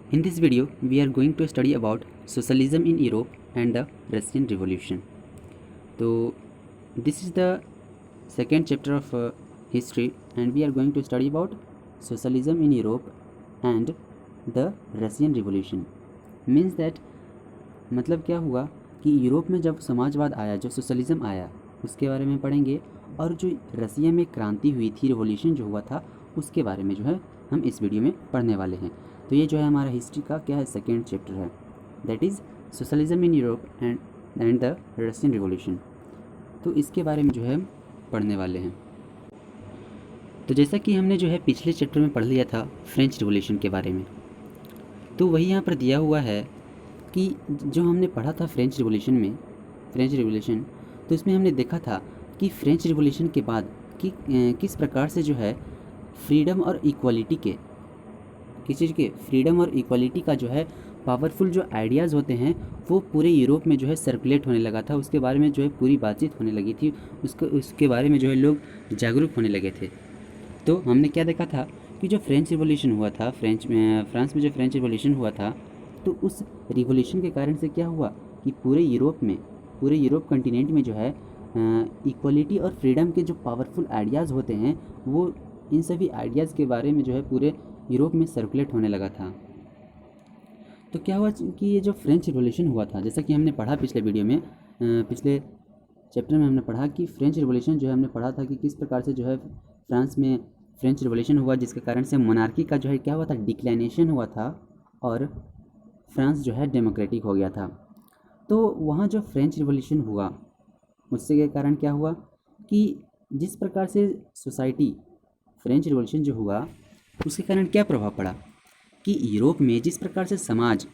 In this video, we are going to study about socialism in Europe and the Russian Revolution. So, this is the second chapter of history, and we are going to study about socialism in Europe and the Russian Revolution. Means that मतलब क्या हुआ कि Europe में जब समाजवाद आया, जो socialism आया, उसके बारे में पढ़ेंगे, और जो रसिया में क्रांति हुई थी, रिवॉल्यूशन जो हुआ था, उसके बारे में जो है हम इस वीडियो में पढ़ने वाले हैं। तो ये जो है हमारा हिस्ट्री का क्या है, सेकेंड चैप्टर है, that is socialism in Europe and the Russian revolution. तो इसके बारे में जो है पढ़ने वाले हैं। तो जैसा कि हमने जो है पिछले चैप्टर में पढ़ लिया था फ्रेंच रिवॉल्यूशन के बारे में, तो वही यहाँ पर दिया हुआ है कि जो हमने पढ़ा था फ्रेंच रिवॉल्यूशन, तो इसमें हमने देखा था कि फ्रेंच रिवॉल्यूशन के बाद कि किस प्रकार से जो है फ्रीडम और इक्वालिटी के किस चीज़ के फ्रीडम और इक्वालिटी का जो है पावरफुल जो आइडियाज़ होते हैं वो पूरे यूरोप में जो है सर्कुलेट होने लगा था। उसके बारे में जो है पूरी बातचीत होने लगी थी, उसके बारे में जो है लोग जागरूक होने लगे थे। तो हमने क्या देखा था कि जो फ्रेंच रिवॉल्यूशन हुआ था, फ्रांस में जो फ्रेंच रिवॉल्यूशन हुआ था, तो उस रिवॉल्यूशन के कारण से क्या हुआ कि पूरे यूरोप कंटिनेंट में जो है इक्वलिटी और फ्रीडम के जो पावरफुल आइडियाज़ होते हैं, वो इन सभी आइडियाज़ के बारे में जो है पूरे यूरोप में सर्कुलेट होने लगा था। तो क्या हुआ कि ये जो फ्रेंच रिवॉल्यूशन हुआ था, जैसा कि हमने पढ़ा पिछले वीडियो में, पिछले चैप्टर में हमने पढ़ा कि फ्रेंच रिवॉल्यूशन जो है हमने पढ़ा था कि किस प्रकार से जो है फ्रांस में फ्रेंच रिवॉल्यूशन हुआ, जिसके कारण से मोनार्की का जो है क्या हुआ था, डिक्लाइनेशन हुआ था, और फ्रांस जो है डेमोक्रेटिक हो गया था। तो वहाँ जो फ्रेंच रिवॉल्यूशन हुआ, उससे के कारण क्या हुआ कि जिस प्रकार से सोसाइटी फ्रेंच रिवॉल्यूशन जो हुआ, उसके कारण क्या प्रभाव पड़ा कि यूरोप में जिस प्रकार से समाज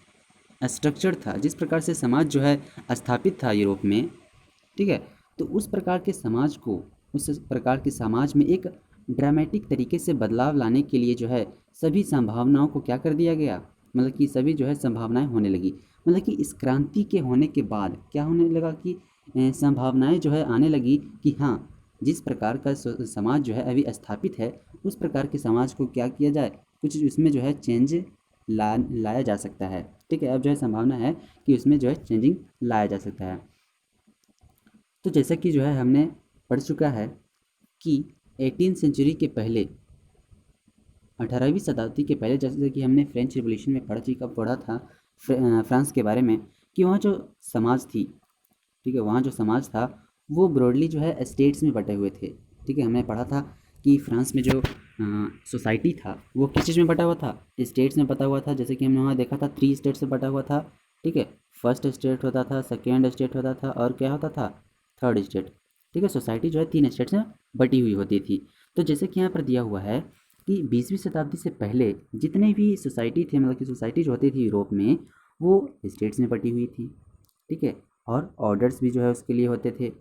स्ट्रक्चर था, जिस प्रकार से समाज जो है स्थापित था यूरोप में, ठीक है, तो उस प्रकार के समाज में एक ड्रामेटिक तरीके से बदलाव लाने के लिए जो है सभी संभावनाओं को क्या कर दिया गया, मतलब कि सभी जो है संभावनाएं होने लगी। मतलब कि इस क्रांति के होने के बाद क्या होने लगा कि संभावनाएं जो है आने लगी कि हाँ, जिस प्रकार का समाज जो है अभी स्थापित है, उस प्रकार के समाज को क्या किया जाए, कुछ उसमें जो है चेंज लाया जा सकता है। ठीक है, अब जो है संभावना है कि उसमें जो है चेंजिंग लाया जा सकता है। तो जैसा कि जो है हमने पढ़ चुका है कि 18वीं सेंचुरी के पहले, 18वीं शताब्दी के पहले, जैसे कि हमने फ्रेंच रिवॉल्यूशन में पढ़ा था फ्रांस के बारे में, कि वहाँ जो समाज थी, ठीक है, वहाँ जो समाज था वो ब्रॉडली जो है स्टेट्स में बटे हुए थे। ठीक है, हमने पढ़ा था कि फ्रांस में जो सोसाइटी था वो किस चीज़ में बटा हुआ था, स्टेट्स में बटा हुआ था। जैसे कि हमने वहाँ देखा था 3 स्टेट से बटा हुआ था। ठीक है, फर्स्ट स्टेट होता था, सेकेंड स्टेट होता था, और क्या होता था, थर्ड स्टेट। ठीक है, सोसाइटी जो है 3 स्टेट्स में बटी हुई होती थी। तो जैसे कि यहाँ पर दिया हुआ है कि 20वीं शताब्दी से पहले जितने भी सोसाइटी थे, मतलब कि सोसाइटी जो होती थी यूरोप में, वो स्टेट्स में बटी हुई थी। ठीक है, और ऑर्डर्स भी जो है उसके लिए होते थे,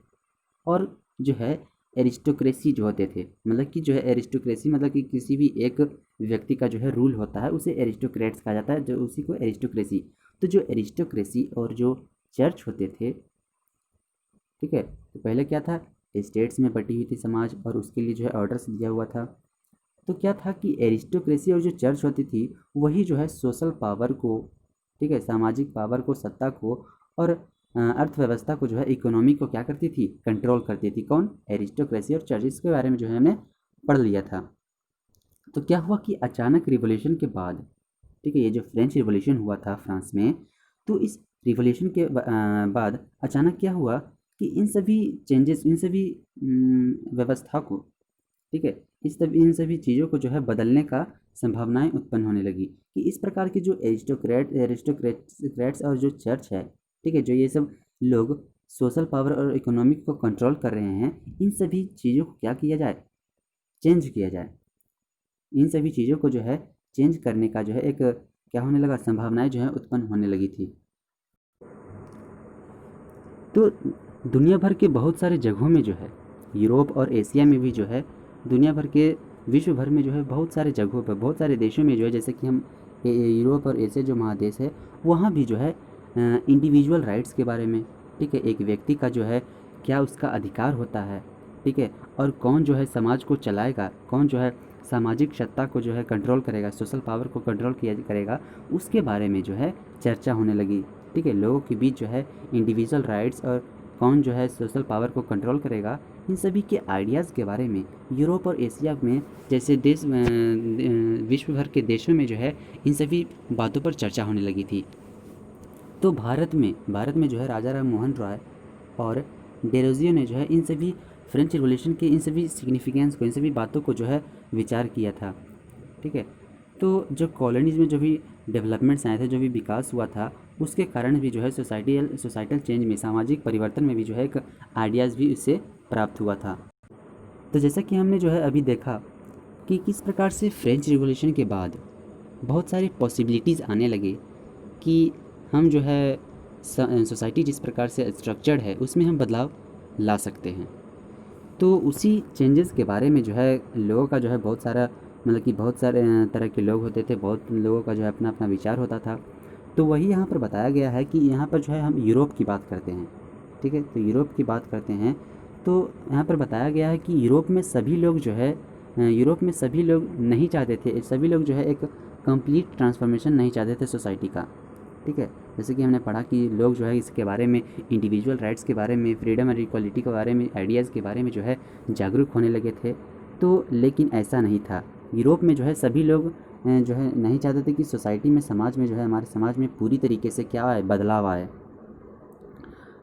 और जो है एरिस्टोक्रेसी जो होते थे, मतलब कि जो है एरिस्टोक्रेसी मतलब कि किसी भी एक व्यक्ति का जो है रूल होता है, उसे एरिस्टोक्रेट्स कहा जाता है, जो उसी को एरिस्टोक्रेसी। तो जो एरिस्टोक्रेसी और जो चर्च होते थे, ठीक है, तो पहले क्या था, स्टेट्स में बटी हुई थी समाज, और उसके लिए जो है ऑर्डर्स दिया हुआ था। तो क्या था कि एरिस्टोक्रेसी और जो चर्च होती थी वही जो है सोशल पावर को, ठीक है, सामाजिक पावर को, सत्ता को, और अर्थव्यवस्था को, जो है इकोनॉमी को क्या करती थी, कंट्रोल करती थी। कौन, एरिस्टोक्रेसी और चर्च। इसके बारे में जो है हमने पढ़ लिया था। तो क्या हुआ कि अचानक रिवॉल्यूशन के बाद, ठीक है, ये जो फ्रेंच रिवॉल्यूशन हुआ था फ्रांस में, तो इस रिवॉल्यूशन के बाद अचानक क्या हुआ कि इन सभी चेंजेस, इन सभी व्यवस्था को, ठीक है, इन सभी चीज़ों को जो है बदलने का संभावनाएं उत्पन्न होने लगी कि इस प्रकार के जो एरिस्टोक्रेट्स और जो चर्च है, ठीक है, जो ये सब लोग सोशल पावर और इकोनॉमिक को कंट्रोल कर रहे हैं, इन सभी चीज़ों को क्या किया जाए, चेंज किया जाए। इन सभी चीज़ों को जो है चेंज करने का जो है एक क्या होने लगा, संभावनाएं जो है उत्पन्न होने लगी थी। तो दुनिया भर के बहुत सारे जगहों में जो है, यूरोप और एशिया में भी जो है, दुनिया भर के, विश्व भर में जो है बहुत सारे जगहों पर, बहुत सारे देशों में जो है, जैसे कि हम यूरोप और एशिया जो महादेश है, वहाँ भी जो है इंडिविजुअल राइट्स के बारे में, ठीक है, एक व्यक्ति का जो है क्या उसका अधिकार होता है, ठीक है, और कौन जो है समाज को चलाएगा, कौन जो है सामाजिक सत्ता को जो है कंट्रोल करेगा, सोशल पावर को कंट्रोल किया करेगा, उसके बारे में जो है चर्चा होने लगी। ठीक है, लोगों के बीच जो है इंडिविजुअल राइट्स और कौन जो है सोशल पावर को कंट्रोल करेगा, इन सभी के आइडियाज़ के बारे में यूरोप और एशिया में जैसे देश विश्व भर के देशों में जो है इन सभी बातों पर चर्चा होने लगी थी। तो भारत में जो है राजा राम मोहन रॉय और डेरोजियो ने जो है इन सभी फ्रेंच रिवॉल्यूशन के इन सभी सिग्निफिकेंस को, इन सभी बातों को जो है विचार किया था। ठीक है, तो जो कॉलोनीज़ में जो भी डेवलपमेंट्स आए थे, जो भी विकास हुआ था, उसके कारण भी जो है सोसाइटल चेंज में, सामाजिक परिवर्तन में भी जो है एक आइडियाज़ भी इससे प्राप्त हुआ था। तो जैसा कि हमने जो है अभी देखा कि किस प्रकार से फ्रेंच रिवॉल्यूशन के बाद बहुत सारी पॉसिबिलिटीज़ आने लगे कि हम जो है सोसाइटी जिस प्रकार से स्ट्रक्चर्ड है उसमें हम बदलाव ला सकते हैं। तो उसी चेंजेस के बारे में जो है लोगों का जो है बहुत सारा, मतलब कि बहुत सारे तरह के लोग होते थे, बहुत लोगों का जो है अपना अपना विचार होता था। तो वही यहाँ पर बताया गया है कि यहाँ पर जो है हम यूरोप की बात करते हैं। ठीक है, तो यूरोप की बात करते हैं तो यहाँ पर बताया गया है कि यूरोप में सभी लोग जो है यूरोप में सभी लोग नहीं चाहते थे, सभी लोग जो है एक कंप्लीट ट्रांसफॉर्मेशन नहीं चाहते थे सोसाइटी का। ठीक है, जैसे कि हमने पढ़ा कि लोग जो है इसके बारे में, इंडिविजुअल राइट्स के बारे में, फ्रीडम और इक्वालिटी के बारे में, आइडियाज़ के बारे में जो है जागरूक होने लगे थे। तो लेकिन ऐसा नहीं था। यूरोप में जो है सभी लोग जो है नहीं चाहते थे कि सोसाइटी में, समाज में जो है, हमारे समाज में पूरी तरीके से क्या आए, बदलाव आए।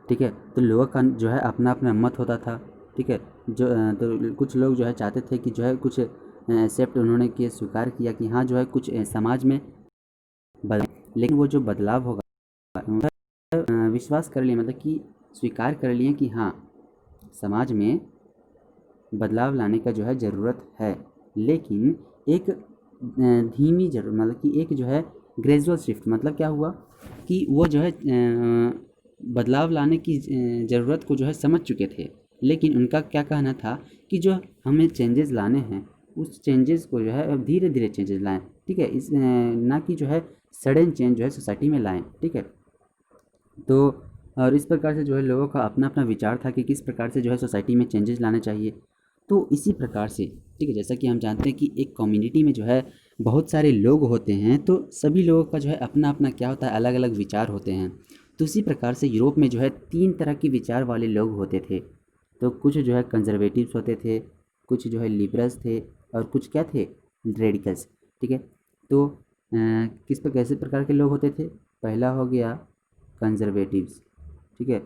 ठीक है, तो लोगों का जो है अपना अपना मत होता था। ठीक है, जो तो कुछ लोग जो है चाहते थे कि जो है कुछ एक्सेप्ट उन्होंने किया, स्वीकार किया कि हाँ जो है कुछ समाज में बदलाव, लेकिन वो जो बदलाव होगा विश्वास कर लिए, मतलब कि स्वीकार कर लिए कि हाँ समाज में बदलाव लाने का जो है ज़रूरत है, लेकिन एक धीमी जरूर, मतलब कि एक जो है ग्रेजुअल शिफ्ट। मतलब क्या हुआ कि वो जो है बदलाव लाने की ज़रूरत को जो है समझ चुके थे, लेकिन उनका क्या कहना था कि जो हमें चेंजेस लाने हैं उस चेंजेस को जो है अब धीरे धीरे चेंजेस लाएं। ठीक है, इस ना कि जो है सडन चेंज जो है सोसाइटी में लाएं। ठीक है, तो और इस प्रकार से जो है लोगों का अपना अपना विचार था कि किस प्रकार से जो है सोसाइटी में चेंजेस लाने चाहिए। तो इसी प्रकार से, ठीक है, जैसा कि हम जानते हैं कि एक कम्युनिटी में जो है बहुत सारे लोग होते हैं, तो सभी लोगों का जो है अपना अपना क्या होता है, अलग अलग विचार होते हैं। तो इसी प्रकार से यूरोप में जो है 3 तरह के विचार वाले लोग होते थे। तो कुछ जो है कंजर्वेटिव्स होते थे, कुछ जो है लिबरल्स थे, और कुछ क्या थे, रेडिकल्स। ठीक है, तो किस पर कैसे प्रकार के लोग होते थे। पहला हो गया कंजर्वेटिव्स। ठीक है,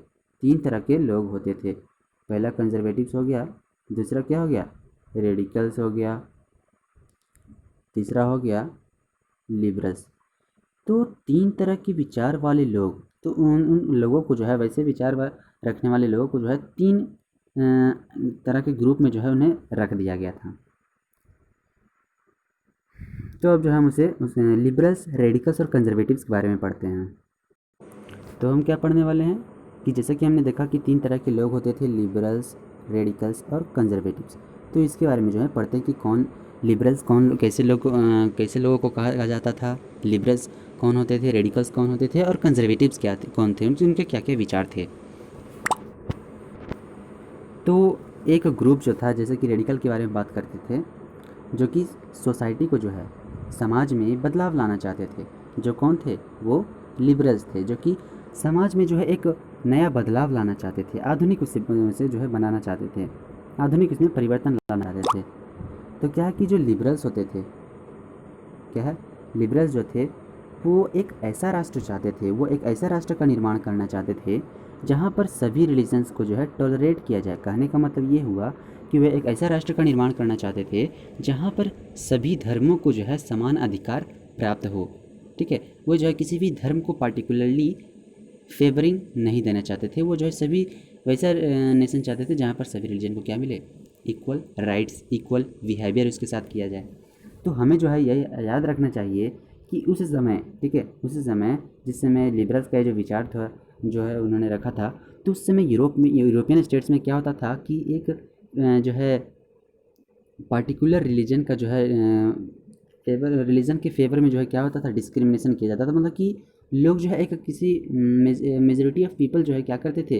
3 तरह के लोग होते थे। पहला कंजर्वेटिव्स हो गया, दूसरा क्या हो गया, रेडिकल्स हो गया, तीसरा हो गया लिबरल्स। तो 3 तरह के विचार वाले लोग, तो उन लोगों को जो है, वैसे विचार रखने वाले लोगों को जो है 3 तरह के ग्रुप में जो है उन्हें रख दिया गया था। तो अब जो है हम उसे लिबरल्स, रेडिकल्स और कंजर्वेटिव्स के बारे में पढ़ते हैं। तो हम क्या पढ़ने वाले हैं कि जैसे कि हमने देखा कि 3 तरह के लोग होते थे, लिबरल्स, रेडिकल्स और कंजर्वेटिव्स। तो इसके बारे में जो है पढ़ते हैं कि कौन लिबरल्स, कौन कैसे लोगों को कहा जाता था, लिबरल्स कौन होते थे, रेडिकल्स कौन होते थे, और कंजर्वेटिव्स कौन थे, उनके क्या क्या विचार थे। तो एक ग्रुप जो था, जैसे कि रेडिकल के बारे में बात करते थे, जो कि सोसाइटी को जो है समाज में बदलाव लाना चाहते थे। जो कौन थे, वो लिबरल्स थे, जो कि समाज में जो है एक नया बदलाव लाना चाहते थे, आधुनिक उसे जो है बनाना चाहते थे, आधुनिक उसमें परिवर्तन लाना चाहते थे। तो क्या है कि जो लिबरल्स होते थे, क्या है, लिबरल्स जो थे वो एक ऐसा राष्ट्र चाहते थे, वो एक ऐसा राष्ट्र का निर्माण करना चाहते थे जहाँ पर सभी रिलीजन्स को जो है टॉलरेट किया जाए। कहने का मतलब ये हुआ कि वे एक ऐसा राष्ट्र का निर्माण करना चाहते थे जहाँ पर सभी धर्मों को जो है समान अधिकार प्राप्त हो। ठीक है, वो जो है किसी भी धर्म को पार्टिकुलरली फेवरिंग नहीं देना चाहते थे। वो जो है सभी वैसा नेशन चाहते थे जहाँ पर सभी रिलीजन को क्या मिले, इक्वल राइट्स, इक्वल बिहेवियर उसके साथ किया जाए। तो हमें जो है यह याद रखना चाहिए कि उस समय, ठीक है, उस समय जिस समय लिबरल्स का जो विचार था जो है उन्होंने रखा था, तो उस समय यूरोपियन स्टेट्स में क्या होता था कि एक जो है पार्टिकुलर रिलीजन का जो है रिलीजन के फेवर में जो है क्या होता था, डिस्क्रिमिनेशन किया जाता था। मतलब कि लोग जो है एक किसी मेजोरिटी ऑफ पीपल जो है क्या करते थे,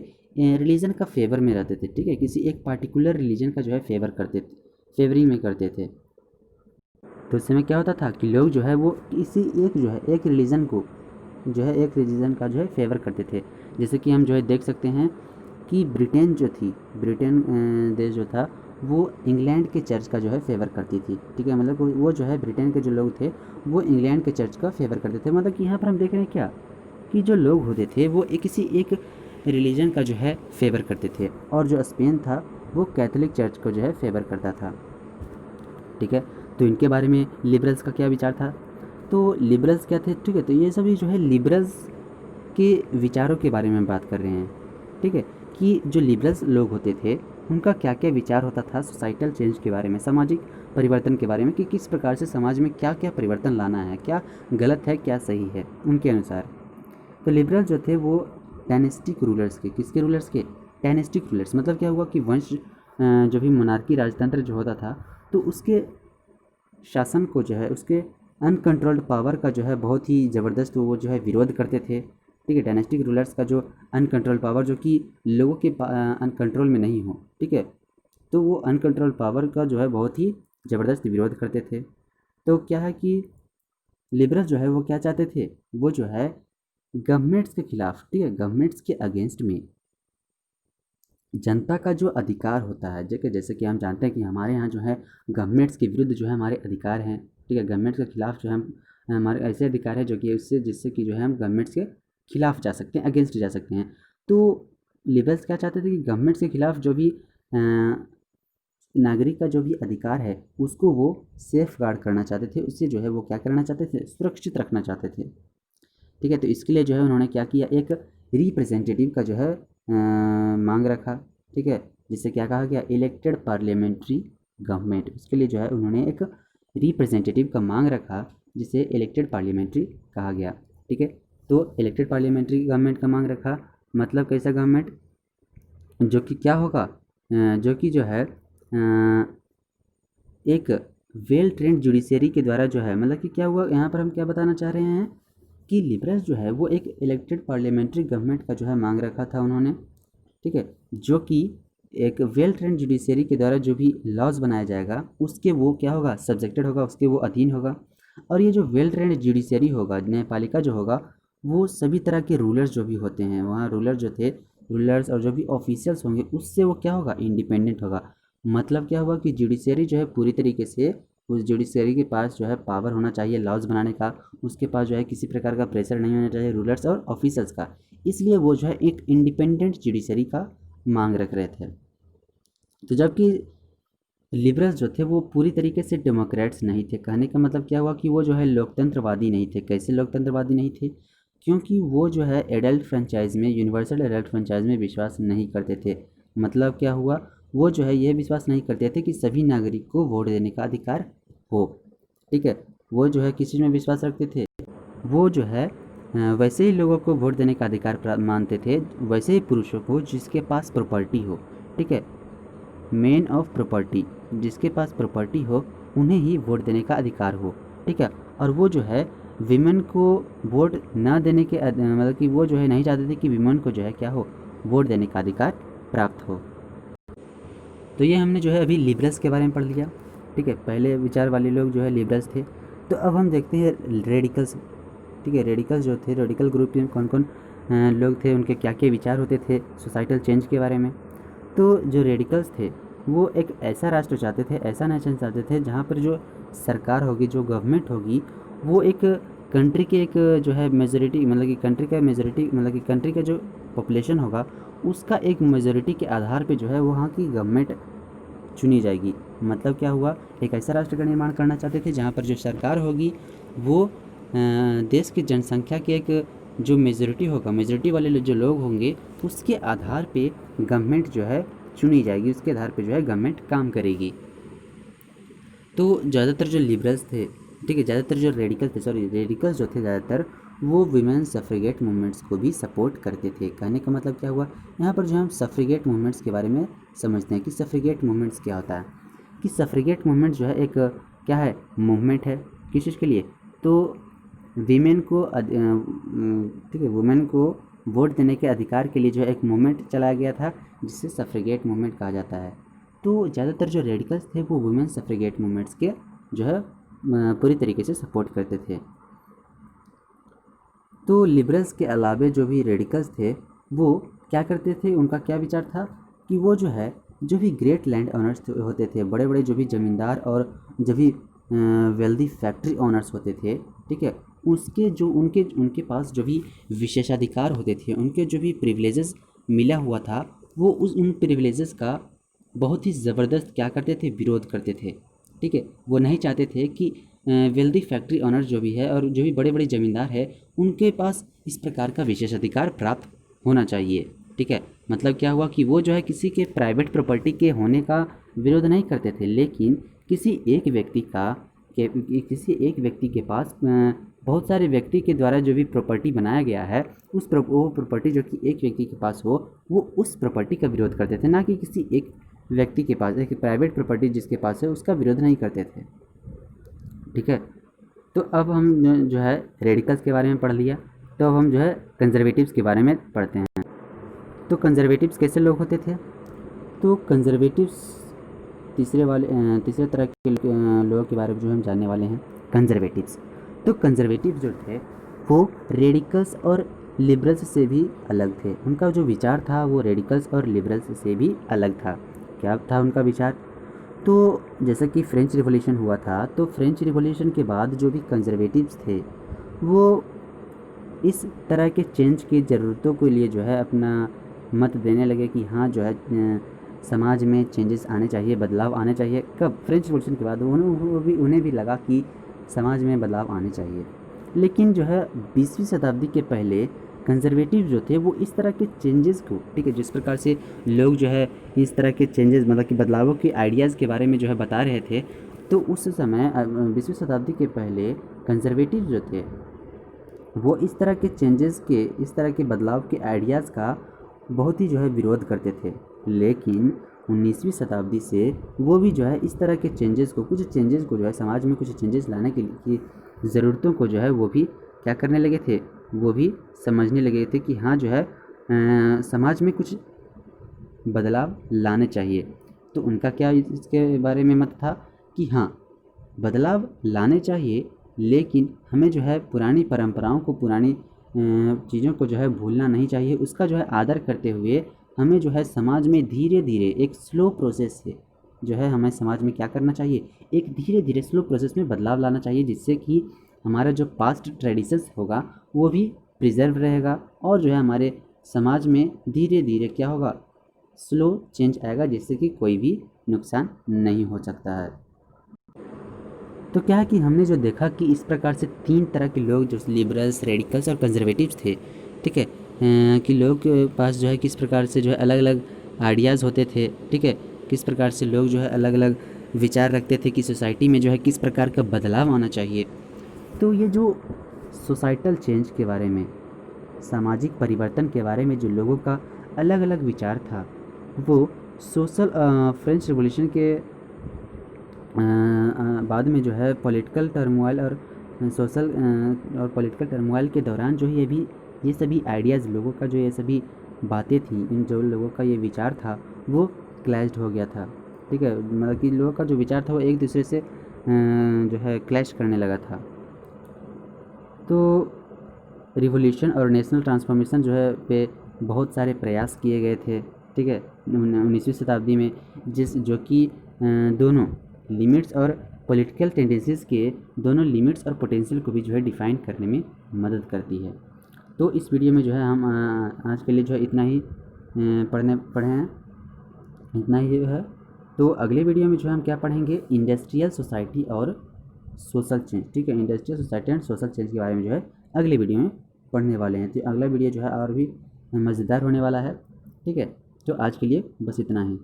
रिलीजन का फेवर में रहते थे। ठीक है, किसी एक पार्टिकुलर रिलीजन का जो है फेवर करते थे, फेवरिंग में करते थे। तो उस समय क्या होता था कि लोग जो है वो किसी एक जो है एक रिलीजन को जो है एक रिलीजन का जो है फेवर करते थे। जैसे कि हम जो है देख सकते हैं कि ब्रिटेन जो थी, ब्रिटेन देश जो था वो इंग्लैंड के चर्च का जो है फेवर करती थी। ठीक है, मतलब वो जो है ब्रिटेन के जो लोग थे वो इंग्लैंड के चर्च का फेवर करते थे। मतलब कि यहाँ पर हम देख रहे हैं क्या कि जो लोग होते थे वो किसी एक रिलीजन का जो है फेवर करते थे, और जो स्पेन था वो कैथोलिक चर्च को जो है फेवर करता था। ठीक है, तो इनके बारे में लिबरल्स का क्या विचार था? तो लिबरल्स क्या थे? ठीक है, तो ये सभी जो है लिबरल्स के विचारों के बारे में बात कर रहे हैं। ठीक है, कि जो लिबरल्स लोग होते थे उनका क्या क्या विचार होता था सोसाइटल चेंज के बारे में, सामाजिक परिवर्तन के बारे में, कि किस प्रकार से समाज में क्या क्या परिवर्तन लाना है, क्या गलत है क्या सही है उनके अनुसार। तो लिबरल जो थे वो डायनेस्टिक रूलर्स के, किसके रूलर्स के? Dynastic rulers. मतलब क्या हुआ कि वंश जो भी मोनार्की राजतंत्र जो होता था तो उसके शासन को जो है उसके अनकंट्रोल्ड पावर का जो है बहुत ही ज़बरदस्त वो जो है विरोध करते थे। ठीक है, डायनेस्टिक रूलर्स का जो अनकंट्रोल्ड पावर जो कि लोगों के अनकंट्रोल में नहीं हो, ठीक है, तो वो अनकंट्रोल्ड पावर का जो है बहुत ही ज़बरदस्त विरोध करते थे। तो क्या है कि लिबरल जो है वो क्या चाहते थे? वो जो है गवर्नमेंट्स के खिलाफ, ठीक है, गवर्नमेंट्स के अगेंस्ट में जनता का जो अधिकार होता है, जैसे कि हम जानते हैं कि हमारे यहाँ जो है गवर्नमेंट्स के विरुद्ध जो है हमारे अधिकार हैं। ठीक है, गवर्नमेंट के खिलाफ जो है हम हमारे ऐसे अधिकार है जो कि उससे जिससे कि जो है हम गवर्नमेंट्स के खिलाफ जा सकते हैं, अगेंस्ट जा सकते हैं। तो लिबरल्स क्या चाहते थे कि गवर्नमेंट्स के खिलाफ जो भी नागरिक का जो भी अधिकार है उसको वो सेफ गार्ड करना चाहते थे, उससे जो है वो क्या करना चाहते थे? सुरक्षित रखना चाहते थे। ठीक है, तो इसके लिए जो है उन्होंने क्या किया, एक रिप्रेजेंटेटिव का जो है मांग रखा। ठीक है, जिससे क्या कहा गया? Elected parliamentary government. इसके लिए जो है उन्होंने एक रिप्रेजेंटेटिव का मांग रखा जिसे इलेक्टेड पार्लियामेंट्री कहा गया। ठीक है, तो इलेक्टेड पार्लियामेंट्री गवर्नमेंट का मांग रखा, मतलब कैसा गवर्नमेंट जो कि क्या होगा, जो कि जो है एक वेल ट्रेंड जुडिशरी के द्वारा जो है, मतलब कि क्या हुआ यहाँ पर हम क्या बताना चाह रहे हैं कि लिबरल्स जो है वो एक इलेक्टेड पार्लियामेंट्री गवर्नमेंट का जो है मांग रखा था उन्होंने। ठीक है, जो कि एक वेल ट्रेंड जुडिशरी के द्वारा जो भी लॉज बनाया जाएगा उसके वो क्या होगा? सब्जेक्टेड होगा, उसके वो अधीन होगा। और ये जो वेल ट्रेंड जुडिशरी होगा, न्यायपालिका जो होगा, वो सभी तरह के रूलर्स जो भी होते हैं वहाँ रूलर जो थे, रूलर्स और जो भी ऑफिशियल्स होंगे उससे वो क्या होगा? इंडिपेंडेंट होगा। मतलब क्या हुआ कि जुडिशरी जो है पूरी तरीके से उस जुडिशरी के पास जो है पावर होना चाहिए लॉज बनाने का, उसके पास जो है किसी प्रकार का प्रेशर नहीं होना चाहिए रूलर्स और ऑफिसर्स का। इसलिए वो जो है एक इंडिपेंडेंट जुडिशरी का मांग रख रहे थे। तो जबकि लिबरल्स जो थे वो पूरी तरीके से डेमोक्रेट्स नहीं थे। कहने का मतलब क्या हुआ कि वो जो है लोकतंत्रवादी नहीं थे। कैसे लोकतंत्रवादी नहीं थे? क्योंकि वो जो है एडल्ट फ्रेंचाइज में, यूनिवर्सल एडल्ट फ्रेंचाइज में विश्वास नहीं करते थे। मतलब क्या हुआ, वो जो है ये विश्वास नहीं करते थे कि सभी नागरिक को वोट देने का अधिकार हो। ठीक है, वो जो है किस चीज़ में विश्वास रखते थे? वो जो है वैसे ही लोगों को वोट देने का अधिकार मानते थे, वैसे ही पुरुषों को जिसके पास प्रॉपर्टी हो। ठीक है, मैन ऑफ प्रॉपर्टी, जिसके पास प्रॉपर्टी हो उन्हें ही वोट देने का अधिकार हो। ठीक है, और वो जो है विमेन को वोट ना देने के मतलब कि वो जो है नहीं चाहते थे कि विमेन को जो है क्या हो? वोट देने का अधिकार प्राप्त हो। तो ये हमने जो है अभी लिबरल्स के बारे में पढ़ लिया। ठीक है, पहले विचार वाले लोग जो है लिबरल्स थे। तो अब हम देखते हैं रेडिकल्स। ठीक है, रेडिकल्स जो थे, रेडिकल ग्रुप में कौन कौन लोग थे, उनके क्या क्या विचार होते थे सोसाइटल चेंज के बारे में। तो जो रेडिकल्स थे वो एक ऐसा राष्ट्र चाहते थे, ऐसा नेशन चाहते थे जहाँ पर जो सरकार होगी, जो गवर्नमेंट होगी, वो एक कंट्री के एक जो है मेजोरिटी, मतलब कि कंट्री का मेजोरिटी, मतलब कि कंट्री का जो पॉपुलेशन होगा उसका एक मेजोरिटी के आधार पे जो है वहाँ की गवर्नमेंट चुनी जाएगी। मतलब क्या हुआ, एक ऐसा राष्ट्र का निर्माण करना चाहते थे जहाँ पर जो सरकार होगी वो देश की जनसंख्या के एक जो मेजोरिटी होगा, मेजोरिटी वाले जो लोग होंगे उसके आधार पे गवर्नमेंट जो है चुनी जाएगी, उसके आधार पे जो है गवर्नमेंट काम करेगी। तो ज़्यादातर जो लिबरल्स थे, ठीक है, ज़्यादातर जो रेडिकल्स जो थे ज़्यादातर वो विमेन सफ्रेगेट मूवमेंट्स को भी सपोर्ट करते थे। कहने का मतलब क्या हुआ, यहाँ पर जो हम सफ्रेगेट मूवमेंट्स के बारे में समझते हैं कि सफ्रेगेट मूवमेंट्स क्या होता है। कि सफ्रेगेट मूवमेंट जो है एक क्या है? मूवमेंट है। किस चीज़ के लिए? तो वीमेन को ठीक है, वुमेन को वोट देने के अधिकार के लिए जो है एक मूवमेंट चलाया गया था जिसे सफ्रेगेट मूवमेंट कहा जाता है। तो ज़्यादातर जो रेडिकल्स थे वो वुमेन सफ्रेगेट मूवमेंट्स के जो है पूरी तरीके से सपोर्ट करते थे। तो लिबरल्स के अलावे जो भी रेडिकल्स थे वो क्या करते थे, उनका क्या विचार था कि वो जो है जो भी ग्रेट लैंड ओनर्स होते थे, बड़े बड़े जो भी ज़मींदार और जो भी वेल्दी फैक्ट्री ओनर्स होते थे, ठीक है, उसके जो उनके उनके पास जो भी विशेषाधिकार होते थे, उनके जो भी प्रिविलेजेस मिला हुआ था, वो उन प्रिविलेजेस का बहुत ही ज़बरदस्त क्या करते थे, विरोध करते थे। ठीक है, वो नहीं चाहते थे कि वेल्दी फैक्ट्री ऑनर जो भी है और जो भी बड़े बड़े ज़मींदार है उनके पास इस प्रकार का विशेषाधिकार प्राप्त होना चाहिए। ठीक है, मतलब क्या हुआ कि वो जो है किसी के प्राइवेट प्रॉपर्टी के होने का विरोध नहीं करते थे, लेकिन किसी एक व्यक्ति के पास बहुत सारे व्यक्ति के द्वारा जो भी प्रॉपर्टी बनाया गया है वो प्रॉपर्टी जो कि एक व्यक्ति के पास हो, वो उस प्रॉपर्टी का विरोध करते थे, ना कि किसी एक व्यक्ति के पास एक प्राइवेट प्रॉपर्टी जिसके पास है उसका विरोध नहीं करते थे। ठीक है, तो अब हम जो है रेडिकल्स के बारे में पढ़ लिया, तो अब हम जो है कंजर्वेटिव्स के बारे में पढ़ते हैं। तो कंजर्वेटिव्स कैसे लोग होते थे? तो कंजर्वेटिव्स तीसरे तरह के लोगों के बारे में जो हम जानने वाले हैं, कंजर्वेटिव्स। तो कंजर्वेटिव जो थे वो रेडिकल्स और लिबरल्स से भी अलग थे। उनका जो विचार था वो रेडिकल्स और लिबरल्स से भी अलग था। क्या था उनका विचार? तो जैसा कि फ्रेंच रिवॉल्यूशन हुआ था, तो फ्रेंच रिवॉल्यूशन के बाद जो भी कंजर्वेटिव्स थे वो इस तरह के चेंज की ज़रूरतों के लिए जो है अपना मत देने लगे कि हाँ जो है समाज में चेंजेस आने चाहिए, बदलाव आने चाहिए। कब? फ्रेंच रिवॉल्यूशन के बाद उन्हें भी लगा कि समाज में बदलाव आने चाहिए। लेकिन जो है 20वीं शताब्दी के पहले कंजर्वेटिव जो थे वो इस तरह के चेंजेस को, ठीक है, जिस प्रकार से लोग जो है इस तरह के चेंजेस मतलब कि बदलावों के आइडियाज़ के बारे में जो है बता रहे थे, तो उस समय 20वीं शताब्दी के पहले कंजर्वेटिव जो थे वो इस तरह के इस तरह के बदलाव के आइडियाज़ का बहुत ही जो है विरोध करते थे। लेकिन 19वीं शताब्दी से वो भी जो है इस तरह के कुछ चेंजेस को जो है समाज में कुछ चेंजेस लाने के लिए की ज़रूरतों को जो है वो भी क्या करने लगे थे, वो भी समझने लगे थे कि हाँ जो है समाज में कुछ बदलाव लाने चाहिए। तो उनका क्या इसके बारे में मत था कि हाँ बदलाव लाने चाहिए, लेकिन हमें जो है पुरानी परंपराओं को, पुरानी चीज़ों को जो है भूलना नहीं चाहिए। उसका जो है आदर करते हुए हमें जो है समाज में धीरे धीरे एक स्लो प्रोसेस से जो है हमें समाज में क्या करना चाहिए, एक धीरे धीरे स्लो प्रोसेस में बदलाव लाना चाहिए, जिससे कि हमारा जो पास्ट ट्रेडिशंस होगा वो भी प्रिजर्व रहेगा और जो है हमारे समाज में धीरे धीरे क्या होगा, स्लो चेंज आएगा, जिससे कि कोई भी नुकसान नहीं हो सकता है। तो क्या है कि हमने जो देखा कि इस प्रकार से 3 तरह के लोग जो लिबरल्स, रेडिकल्स और कंजर्वेटिव्स थे, ठीक है, कि लोग के पास जो है किस प्रकार से जो है अलग अलग आइडियाज़ होते थे, ठीक है, किस प्रकार से लोग जो है अलग अलग विचार रखते थे कि सोसाइटी में जो है किस प्रकार का बदलाव आना चाहिए। तो ये जो सोसाइटल चेंज के बारे में, सामाजिक परिवर्तन के बारे में जो लोगों का अलग अलग विचार था, वो फ्रेंच रिवॉल्यूशन के बाद में जो है पॉलिटिकल टर्मोइल और पॉलिटिकल टर्मोइल के दौरान जो है ये सभी आइडियाज़ लोगों का, जो ये सभी बातें थी, इन जो लोगों का ये विचार था वो क्लैश्ड हो गया था। ठीक है, मतलब कि लोगों का जो विचार था वो एक दूसरे से जो है क्लैश करने लगा था। तो रिवॉल्यूशन और नेशनल ट्रांसफॉर्मेशन जो है पे बहुत सारे प्रयास किए गए थे। ठीक है, 19वीं शताब्दी में जो कि दोनों लिमिट्स और पॉलिटिकल टेंडेंसीज़ के दोनों लिमिट्स और पोटेंशियल को भी जो है डिफ़ाइन करने में मदद करती है। तो इस वीडियो में जो है हम आज के लिए जो है इतना ही पढ़े हैं, इतना ही है। तो अगले वीडियो में जो है हम क्या पढ़ेंगे, इंडस्ट्रियल सोसाइटी और सोशल चेंज। ठीक है, industrial society and social change के बारे में जो है अगले वीडियो में पढ़ने वाले हैं। तो अगला वीडियो जो है और भी मज़ेदार होने वाला है। ठीक है, तो आज के लिए बस इतना ही।